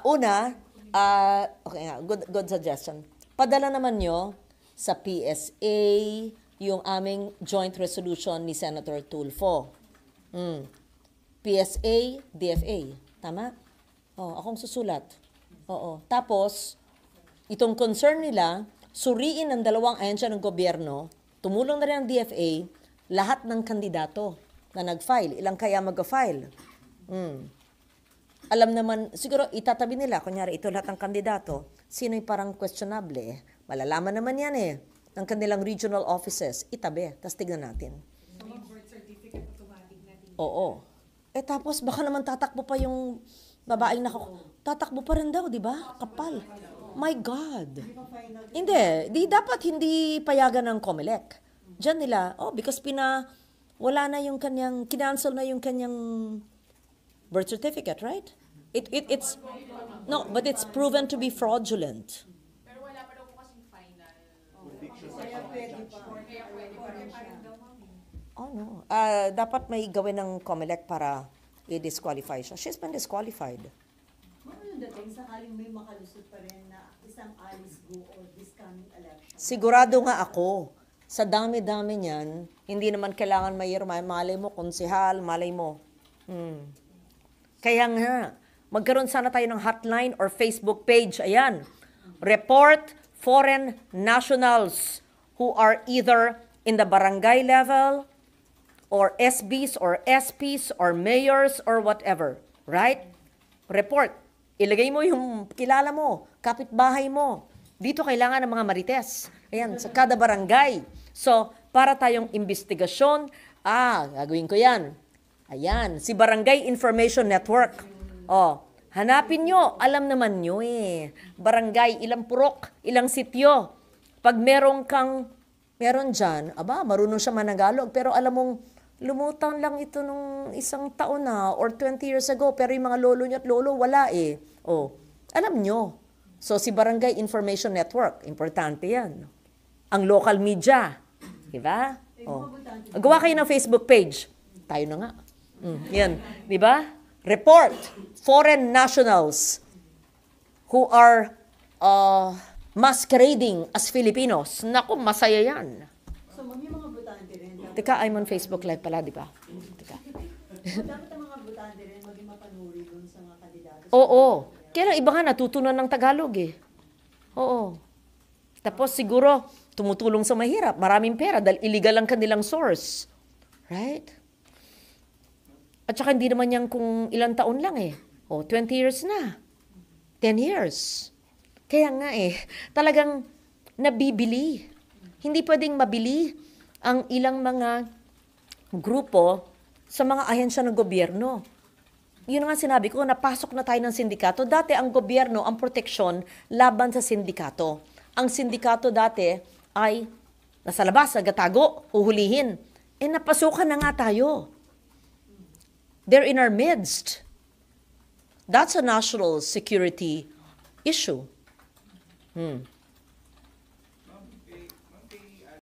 Una, okay nga, good suggestion. Padala naman nyo sa PSA yung aming joint resolution ni Senator Tulfo. PSA, DFA. Tama? Akong susulat. Oo. Tapos, itong concern nila, suriin ng dalawang ahensya ng gobyerno, tumulong na rin ang DFA, lahat ng kandidato na nag-file. Ilang kaya mag-file? Alam naman, siguro itatabi nila, kunyari ito lahat ng kandidato, sino yung parang questionable Malalaman naman yan ng kanilang regional offices, itabi, tapos tignan natin. So, may birth certificate automatic na din. Oo. Tapos baka naman tatakbo pa yung babaeng tatakbo pa rin daw, di ba? Kapal. My God. Hindi dapat hindi payagan ng COMELEC. Diyan nila, because wala na yung kanyang, kinancel na yung kanyang birth certificate, right? It's, no, but it's proven to be fraudulent. Pero wala pa daw po kasing final. Kaya pwede pa rin daw, mami. No. Dapat may gawin ng COMELEC para i-disqualify siya. She's been disqualified. Ano yung dating sakaling may makalusot pa rin na isang Alice Go or this coming election? Sigurado nga ako, sa dami-dami niyan, hindi naman kailangan mayroon. Malay mo, konsehal, malay mo. Kaya nga, magkaroon sana tayo ng hotline or Facebook page. Ayan, report foreign nationals who are either in the barangay level or SBs or SPs or mayors or whatever. Right? Report. Ilagay mo yung kilala mo, kapitbahay mo. Dito kailangan ng mga marites. Ayan, sa kada barangay. So, para tayong investigasyon, gagawin ko yan. Ayan, si Barangay Information Network. Hanapin nyo, alam naman nyo Barangay, ilang purok, ilang sityo. Pag meron dyan, marunong siya managalog, pero alam mong, lumutang lang ito nung isang taon na or 20 years ago, pero yung mga lolo niya at lolo, wala alam nyo. So, si Barangay Information Network, importante yan. Ang local media, diba? Gawa kayo ng Facebook page. Tayo na nga. Yan, diba? Report foreign nationals who are masquerading as Filipinos. Naku, masaya yan. So, yung mga butante rin. Teka, I'm on Facebook Live pala, di ba? Teka. Dapat ang mga butante rin maging mapanuri dun sa mga kandidato. Oo. Kaya lang iba nga natutunan ng Tagalog Oo. Tapos siguro, tumutulong sa mahirap. Maraming pera dahil illegal ang kanilang source. Right? At saka hindi naman yan kung ilang taon lang 20 years na. 10 years. Kaya nga talagang nabibili. Hindi pwedeng mabili ang ilang mga grupo sa mga ahensya ng gobyerno. Yun nga sinabi ko, napasok na tayo ng sindikato. Dati ang gobyerno, ang proteksyon, laban sa sindikato. Ang sindikato dati ay nasa labas, nagatago, huhulihin. Napasukan na nga tayo. They're in our midst. That's a national security issue.